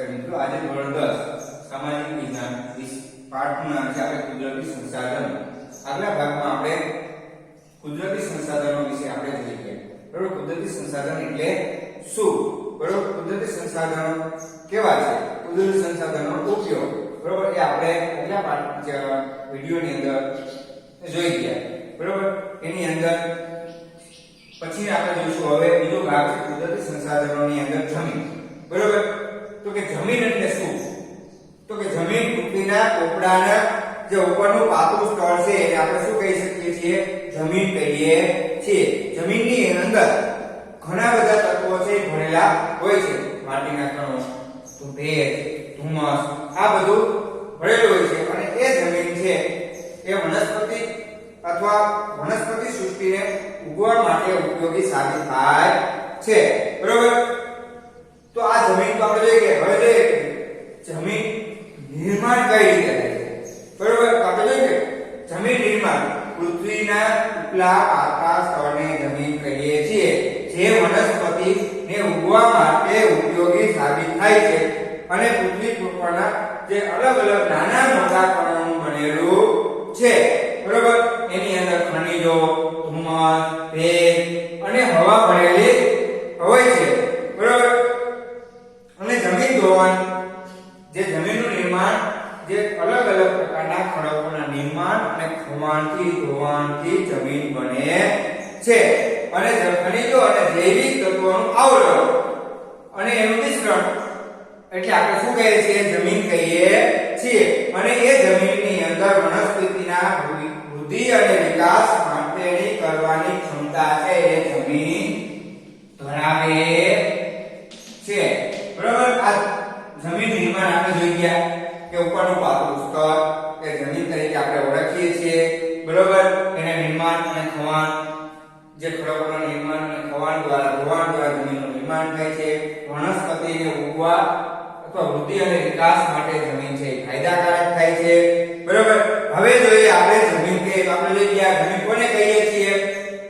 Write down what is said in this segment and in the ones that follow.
વિદ્યાર્થી મિત્રો, આજે ધોરણ 10 સામાજિક વિજ્ઞાન પાઠનું નામ છે આપણે કુદરતી સંસાધનો. આગલા ભાગમાં આપણે કુદરતી સંસાધનો વિશે આપણે જોઈએ. બરોબર, કુદરતી સંસાધન એટલે શું? બરોબર, કુદરતી સંસાધનો કેવા છે, કુદરતી સંસાધનોનો ઉપયોગ, બરોબર, એ આપણે આગલા પાઠ વિડિયોની અંદર જોઈ ગયા. બરોબર, એની અંદર પછી આપણે જોઈશું હવે બીજો ભાગ છે કુદરતી સંસાધનોની અંદર જમીન. બરોબર, તો કે જમીન એટલે શું? તો કે જમીન પૃથ્વીના પોપડાના જે ઉપરનું પાતળું સ્તર છે એને આપણે શું કહી શકીએ છીએ? જમીન કહીએ છીએ. જમીનની અંદર ઘણા બધા તત્વો છે ભરેલા હોય છે. માટીના કણો, તો ભેજ, ધુમ્મસ, આ બધું ભરેલું હોય છે. અને એ જમીન છે એ વનસ્પતિ અથવા વનસ્પતિ સૃષ્ટિને ઉગવા માટે ઉપયોગી સાબિત થાય છે. બરોબર, તો આ જમીન તો આપણે જોઈએ કે હવે જોઈએ જમીન નિર્માણ કઈ રીતે થાય છે. બરોબર, આપણે જોઈએ કે જમીન નિર્માણ પૃથ્વીના ઉપલા પાતળા સ્તરને જમીન કહીએ છીએ, જે વનસ્પતિને ઉગવા માટે ઉપયોગી સાબિત થાય છે. અને પૃથ્વી પરના જે અલગ અલગ નાના મોટા કણોનું બનેલું છે. બરોબર, એની અંદર ખનિજો, ધુમ્મસ, ભેજ અને હવા ભરેલી હોય છે. બરોબર, અને જમીન ધોવાણ જે જમીનનું નિર્માણ જે અલગ અલગ પ્રકારના ખડકોના નિર્માણ અને ખોવાણથી ધોવાણથી જમીન બને છે. અને ખનિજો અને જૈવિક તત્વોનું આવરણ અને એનું મિશ્રણ એટલે આપણે શું કહીએ છીએ? જમીન કહીએ છીએ. અને એ જમીનની અંદર વનસ્પતિના વૃદ્ધિ અને વિકાસ માટેની કરવાની ક્ષમતા છે એ જમીન ધરાવે છે. બરાબર, આ જમીન નિર્માણ આપણે જોઈ ગયા કે ઉપરનું પાતળું સ્તર એ જમીન તરીકે આપણે ઓળખીએ છીએ. બરાબર, એના નિર્માણ અને ખવાણ જે ખડકોના નિર્માણ અને ખવાણ દ્વારા ધોવાણ દ્વારા જમીનનું નિર્માણ થાય છે. વનસ્પતિને ઉગવા અથવા વૃદ્ધિ અને વિકાસ માટે જમીન છે ફાયદાકારક થાય છે. બરાબર, હવે જોઈએ આપણે જમીન કે આપણે જોઈ ગયા જમીન કોને કહીએ છીએ?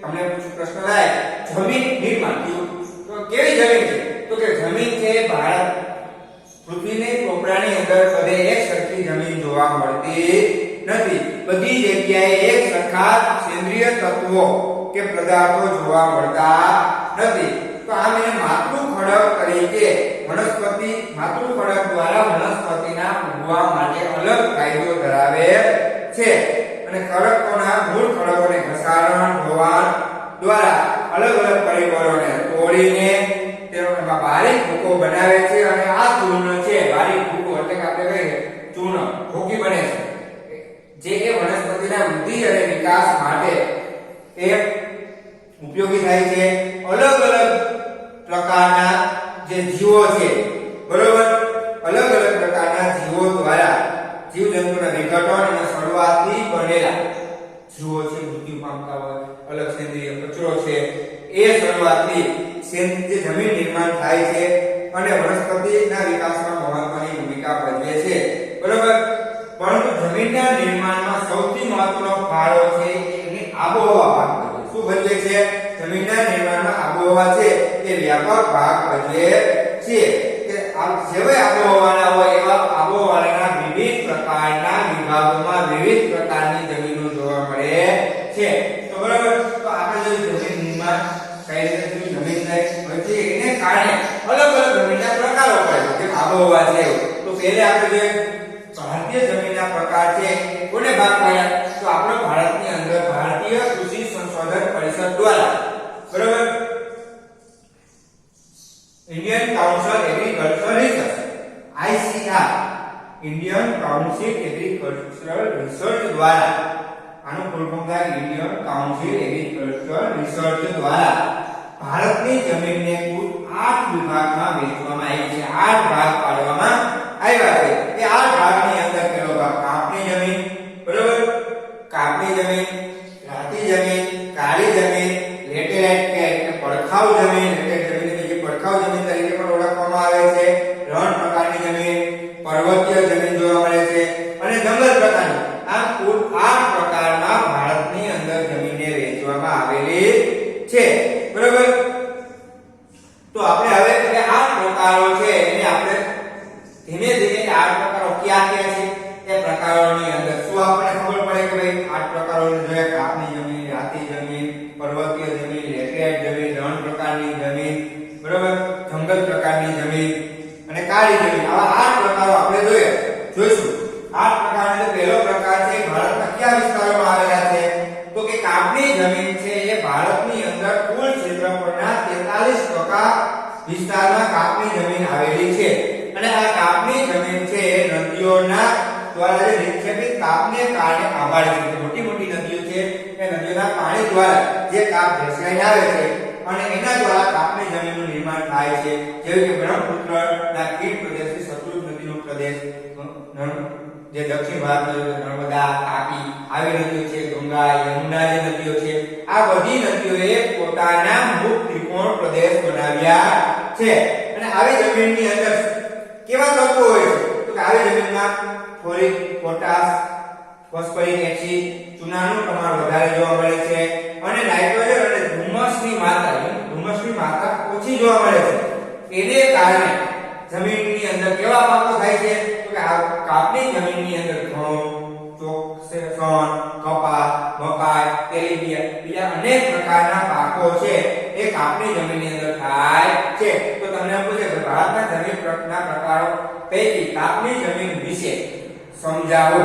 તમને પ્રશ્ન થાય જમીન નિર્માણ તો કેવી જમીન છે? તો કે જમીન છે ભારત પૃથ્વીની પોપડાની અંદર કદે એક સરખી જમીન જોવા મળતી નથી. બધી જગ્યાએ એક સરખા સેન્દ્રીય તત્વો કે પદાર્થો જોવા મળતા નથી. તો આમ એને માતૃ ખડક તરીકે વનસ્પતિ માતૃ ખડક દ્વારા વનસ્પતિના ઉગવા માટે અલગ ફાયદો ધરાવે છે. અને ખડકોના મૂળ ખડકોને ઘસારણ ધોવાણ દ્વારા અલગ અલગ પરિબળોને તોડીને તેમાં બારીક ભૂકો બનાવે છે. અને આ ચૂર્ણ છે બારીક ભૂકો એટલે કે આપણે કહીએ ચૂર્ણ ભૂકી બને છે, જે એ વનસ્પતિના વૃદ્ધિ અને વિકાસ માટે એ ઉપયોગી થાય છે. અલગ અલગ પ્રકારના જે જીવો છે, બરોબર, અલગ અલગ પ્રકારના જીવો દ્વારા જીવજંતુના વિઘટન અને સળવાથી બનેલા જીવો છે મૃત્યુ પામતા હોય, અલગ સેન્દ્રીય કચરો છે એ સળવાથી જે જમીન નિર્માણ થાય છે અને વનસ્પતિના વિકાસમાં મહત્વની ભૂમિકા ભજવે છે. બરોબર, પરંતુ જમીનના નિર્માણમાં સૌથી મહત્વનો ફાળો છે એની આબોહવા ભાગ ભજવે. શું ભજવે છે? જમીનના નિર્માણમાં આબોહવા છે એ વ્યાપક ભાગ ભજવે છે. કે જેવી આબોહવાના હોય એવા આબોહવાના વિવિધ પ્રકારના વિભાગોમાં વિવિધ પ્રકારની જમીનો જોવા મળે છે. તો બરાબર, તો આપણે જો જમીન નિર્માણ કઈ રીતે જમીન થાય પછી એને કારણે અલગ અલગ જમીનના પ્રકારો પડે છે. જેમ આબોહવા છે તો પહેલે આપણે જે ભારતીય જમીનના પ્રકાર છે કોને ભાગ પાડ્યા? તો આપણો ભારતની અંદર ભારતીય કૃષિ સંશોધન પરિષદ દ્વારા, બરાબર, Indian council agricultural research ICAR Indian council agricultural research દ્વારા, આનું ફૂલ ફોર્મ થાય ઇન્ડિયન કાઉન્સિલ એગ્રીકલ્ચરલ રિસર્ચ દ્વારા ભારતની જમીનને કુલ 8 વિભાગમાં વહેંચવામાં આવી છે. 8 ભાગ પાડવામાં આવ્યા છે. એ 8 ભાગની અંદર પેલો ભાગ કાપની જમીન, બરોબર, કાપની જમીન, રાતી જમીન, કાળી જમીન, લેટેરાઇટ કે પડખાવ જમીન, લેટેરાઇટ જમીન જે પડખાવ જમીન તરીકે પણ ઓળખવામાં આવે છે, રણ પ્રકારની જમીન, પર્વતીય જમીન જોવા મળે છે અને જંગલ પ્રકારની. આમ કુલ 8 પ્રકારમાં ભારતની અંદર જમીનને વહેંચવામાં આવેલી છે. બરોબર, તો આપણે હવે 8 પ્રકારો છે એને આપણે ધીમે ધીમે 8 પ્રકારો ક્યાં ક્યાં છે એ પ્રકારોની અંદર શું આપણને ખબર પડે કે ભાઈ 8 પ્રકારોને જોઈએ કાપની જમીન, રાતી જમીન, પર્વતીય જમીન, લેટેરાઇટ જમીન, રણ પ્રકારની જમીન, બરોબર, જંગલ પ્રકારની જમીન અને કાળી જમીન. આવા 8 પ્રકારો આપણે જોઈશું. 8 પ્રકારનો પહેલો પ્રકાર છે ભારતના કયા વિસ્તારોમાં આવેલા છે તો કે કાપની જમીન છે એ ભારતની અંદર કુલ ક્ષેત્રફળના 43% વિસ્તારમાં કાપની જમીન આવેલી છે. અને આ કાપની જમીન છે એ નદીઓના દ્વારા જે નિક્ષેપિત કાપને કારણે આભારી છે. મોટી મોટી નદીઓ છે એ નદીઓના પાણી દ્વારા જે કાપ ભેસવાઈને આવે છે અને એના દ્વારા કાપની જમીનનું નિર્માણ થાય છે. જેવી કે બ્રહ્મપુત્રના કીટ પ્રદેશથી સતલુજ નદીનો પ્રદેશ, જે દક્ષિણ ભારતમાં નર્મદા, તાપી આવી નદીઓ છે, ગંગા, યમુના જે નદીઓ છે, આ બધી નદીઓએ પોતાના મુખ ત્રિકોણ પ્રદેશ બનાવ્યા છે. અને આવી જમીનની અંદર કેવા તત્વો હોય છે તો કે આવી જમીનમાં ફોલિક, પોટાશ, ફોસ્ફરિક એસિડ, ચૂનાનું પ્રમાણ વધારે જોવા મળે છે અને નાઇટ્રોજન અને ધુમ્મસની માત્રા ઓછી જોવા મળે છે. એને કારણે જમીનની અંદર કેવા પાકો થાય છે તો કે આ કાપની જમીનની અંદર ઘઉં, ચોખા, કપાસ, મકાઈ, તેલીબિયાં, બીજા અનેક પ્રકારના પાકો છે એ કાપની જમીનની અંદર થાય છે. તો તમને પૂછે કે ભારતના જમીનના પ્રકારો પૈકી કાપની જમીન વિશે સમજાવો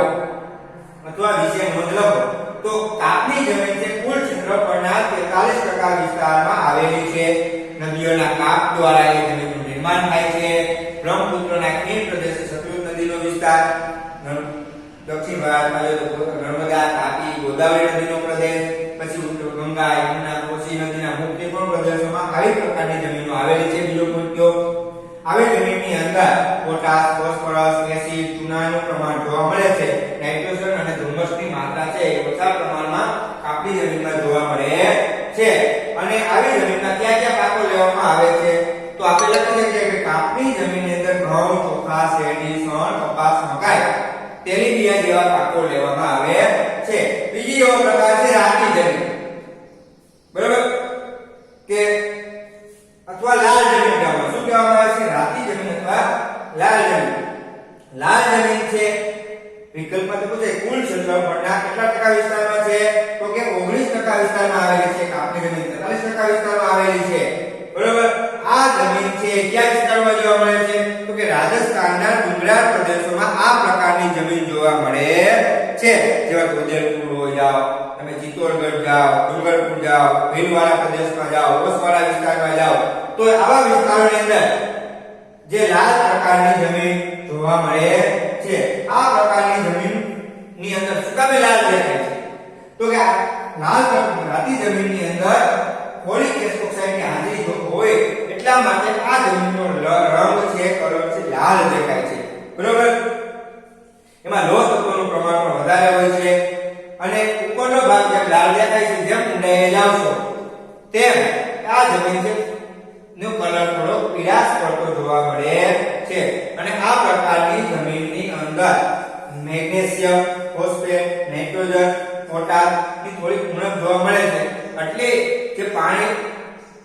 અથવા વિશે નોંધ લખો. તો કાપની જમીન છે કુલ ક્ષેત્રફળના 43% વિસ્તારમાં આવેલી છે. નદીઓના કાપ દ્વારા એ જમીનનું નિર્માણ થાય છે. બ્રહ્મપુત્રના ખીણ પ્રદેશ, સતલુજ નદીનો વિસ્તાર, દક્ષિણ ભારતમાં જો નર્મદા, તાપી, ગોદાવરી નદીનો પ્રદેશ, પછી ગંગા, યમુના, કોસી નદીના મુખ ત્રિકોણ પ્રદેશોમાં આવી પ્રકારની જમીનો આવેલી છે. બીજો મુદ્દો, આવી જમીનની અંદર પોટાશ, ફોસ્ફરસ, એસિડ, ચૂનાનું પ્રમાણ જોવા મળે છે. નાઇટ્રોજન અને ધુમ્મસની માત્રા છે એ ઓછા પ્રમાણમાં કાપની જમીનમાં જોવા મળે છે. અને આવી જમીનમાં કયા કયા પાકો લેવામાં આવે છે તો આપણે લખી શકીએ કે કાપની જમીનની અંદર ઘઉં, ચોખા, શેરડી, શણ, કપાસ, મકાઈ, તેલીબિયાં જેવા પાકો લેવામાં આવે છે. બીજી એવો પ્રકાર છે રાતી જમીન, બરાબર, કે અથવા લાલ જમીન કહેવામાં. શું કહેવામાં આવે છે? રાતી જમીન અથવા લાલ જમીન. લાલ જમીન છે વિકલ્પમાં તો પૂછે કુલ ક્ષેત્રફળના કેટલા ટકા વિસ્તારમાં છે તો કે 19% વિસ્તારમાં આવેલી છે. કાપની જમીન 43% વિસ્તારમાં આવેલી છે, બરાબર. આ જમીન છે કયા વિસ્તારમાં જોવા મળે છે તો કે રાજસ્થાનના ડુંગરાળ પ્રદેશોમાં આ પ્રકારની જમીન જોવા મળે છે. જેવા કે ઉદયપુર જાઓ, તમે ચિત્તોડગઢ જાઓ, ડુંગરપુર જાઓ, ભીલવાડા પ્રદેશમાં જાઓ, ઓસવાડા વિસ્તારમાં જાઓ, તો આવા વિસ્તારોની અંદર જે લાલ પ્રકારની જમીન જોવા મળે છે. આ પ્રકારની જમીનની અંદર શું કામે લાલ દેખાય છે તો કે લાલ રાતી જમીનની અંદર ફોલિક ઓક્સાઇડની હાજરી હોય એટલા માટે આ જમીનનો રંગ છે, કલર છે, લાલ દેખાય છે, બરોબર. એમાં લોહ તત્વોનું પ્રમાણ પણ વધારે હોય છે અને ઉપરનો ભાગ જેમ લાલ દેખાય છે જેમ ઊંડાઈએ જાવશો તેમ આ જમીન છે નો કલર થોડો પીળાશ પડતો જોવા મળે છે. અને આ પ્રકારની જમીનની અંદર મેગ્નેશિયમ, ફોસ્ફેટ, નાઇટ્રોજન, પોટાશ ની થોડી ઉણપ જોવા મળે છે. એટલે જે પાણી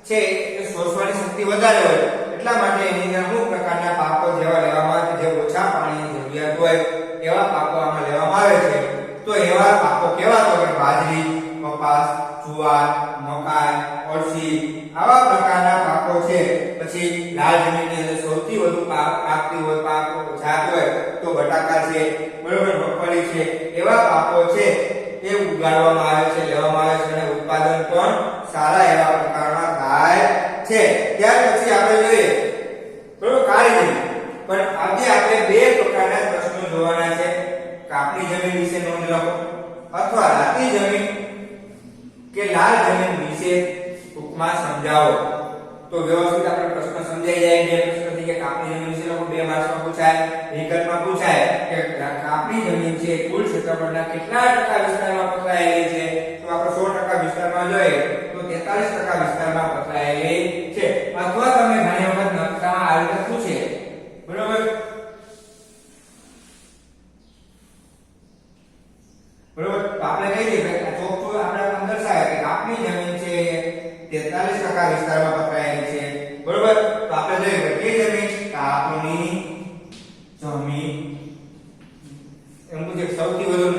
છે એ શોષવાની શક્તિ વધારે હોય એટલા માટે એની અંદર અમુક પ્રકારના પાકો જેવા લેવામાં આવે છે જે ઓછા પાણીની જરૂરિયાત હોય એવા પાકો આમાં લેવામાં આવે છે. તો એવા પાકો કેવા તો કે બાજરી, કપાસ, જુવાર, મકાઈ, અળસી આવા પ્રકારના પાકો છે. પછી લાલ જમીનની અંદર સૌથી વધુ પાકતી હોય પાકો જાત હોય તો બટાકા છે, બરોબર, મગફળી છે, એવા પાકો છે એ ઉગાડવામાં આવે છે, લેવામાં આવે છે અને ઉત્પાદન પણ સારા એવા પ્રકારમાં થાય છે. ત્યાર પછી આપણે જોઈએ બરોબર કાળી જમીન. પણ આજે આપણે બે પ્રકારના પ્રશ્નો જોવાના છે. કાપની જમીન વિશે નોંધ લખો અથવા રાતી જમીન કે લાલ જમીન વિશે ટૂંકમાં સમજાવો. તો વ્યવસ્થિત આપણે પ્રશ્ન સમજાઈ જાય. બે પ્રશ્નથી કે કાપની જમીન વિશે લખો, 2 માર્ક્સમાં પૂછાય. વિકલ્પમાં પૂછાય કે કાપની જમીન છે કુલ ક્ષેત્રફળના કેટલા ટકા વિસ્તારમાં પથરાયેલી છે તો આપણે 100% વિસ્તારમાં જોઈએ તો 43% વિસ્તારમાં પથરાયેલી છે. અથવા તમે ઘણી વખત નકશામાં આ રીતે પૂછે, બરોબર, બરોબર, તો આપણે કહી દઈએ કે ચોખ્ખું આપણે દર્શાવે કે કાપની જમીન છે 43% વિસ્તારમાં પથરાયેલી છે, બરોબર. તો આપણે જોઈએ કે જમીન કાપની જમીન એમ પૂછે સૌથી વધુ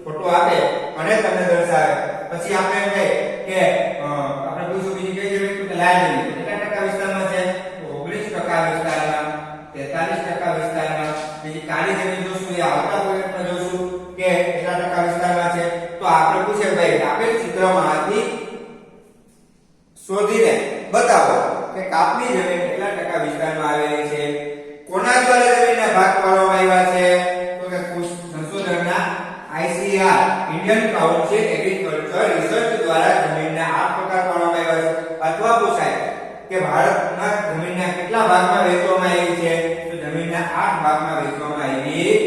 ફોટો આપે અને તમને દર્શાવે પછી આપણે એમ કહે કે આપણે પૂછ્યું બીજી કઈ જમીન કે લાલ જમીન કેટલા ટકા વિસ્તારમાં છે તો 19% વિસ્તારમાં 43% વિસ્તારમાં બીજી કાળી જમીન જોશું એ આવતા પોઈન્ટમાં જોશું કે કેટલા ટકા વિસ્તારમાં છે તો આપણે પૂછે ભાઈ આપેલ ચિત્રમાંથી શોધીને બતાવો કે કાપની જમીન કેટલા ટકા વિસ્તારમાં આવેલી છે કોના દ્વારા જમીનના ભાગ પાડવામાં આવ્યા છે તો કે સંશોધનના ICAR Indian council agriculture research દ્વારા જમીનના 8 પ્રકાર પાડવામાં આવ્યા છે અથવા પૂછાય કે ભારતના જમીનના કેટલા ભાગમાં વહેંચવામાં આવી છે તો જમીનના 8 ભાગમાં વહેંચવામાં આવી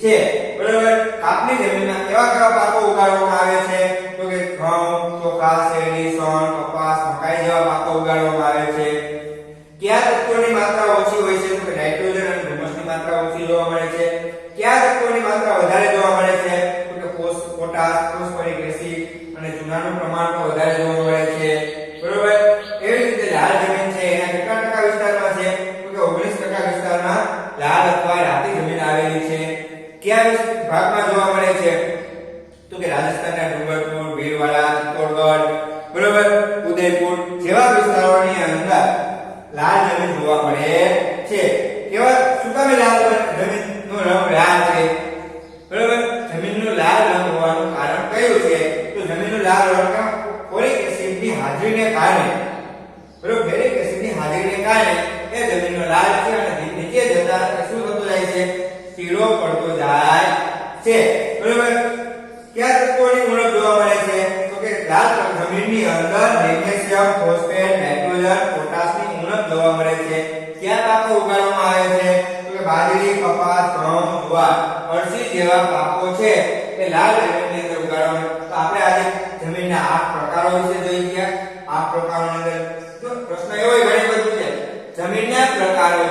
છે બરાબર કાપની જમીનમાં કેવા પાકો ઉગાડવામાં આવે છે તો કે ઘઉં ચોખા શેરડી શણ કપાસ મકાઈ જેવા પાકો ઉગાડવામાં આવે છે કયા તત્વોની માત્રા ઓછી હોય છે તો કે નાઇટ્રોજન અને હ્યુમસની માત્રા ઓછી જોવા મળે છે કયા તત્વોની માત્રા વધારે જોવા મળે છે તો કે પોટાશ ફોસ્ફરિક એસિડ અને ચૂનાનું પ્રમાણ પણ વધારે જોવા મળે છે બરોબર એવી રીતે લાલ જમીન છે એના કેટલા ટકા વિસ્તારમાં છે તો કે 19% વિસ્તારમાં લાલ અથવા રાતી જમીન આવેલી છે કયા ભાગમાં જોવા મળે છે તો કે રાજસ્થાનના ડુંગરપુર ભીલવાડા ચિત્તોડગઢ બરોબર ઉદયપુર જેવા વિસ્તારોની અંદર લાલ જમીન જોવા મળે છે કેવા શું કામે લાલ જમીનનો રંગ લાલ છે બરોબર જમીનનો લાલ રંગ હોવાનું કારણ કયું છે તો જમીનનો લાલ રંગ ફોલિક એસિડની હાજરીને કારણે બરોબર ફોલિક એસિડની હાજરીને કારણે એ જમીનનો લાલ છે અને નીચે જતા શું થતું જાય છે પીળો પડતો જાય છે બરોબર કયા તત્વોની ઉણપ જોવા મળે છે તો કે લાલ જમીનની અંદર મેગ્નેશિયમ ફોસ્ફેટ નાઇટ્રોજન પોટાશની ઉણપ જોવા મળે છે કયા પાકો ઉગાડવામાં આવે છે તો કે બાજરી કપાસ ઘઉં જુવાર અળસી જેવા પાકો છે એ લાલ જમીનની અંદર ઉગાડવામાં તો આપણે આજે જમીનના 8 પ્રકારો વિશે જોઈ ગયા 8 પ્રકારોની અંદર જો પ્રશ્ન એવો ઘણી બધું છે જમીનના પ્રકારો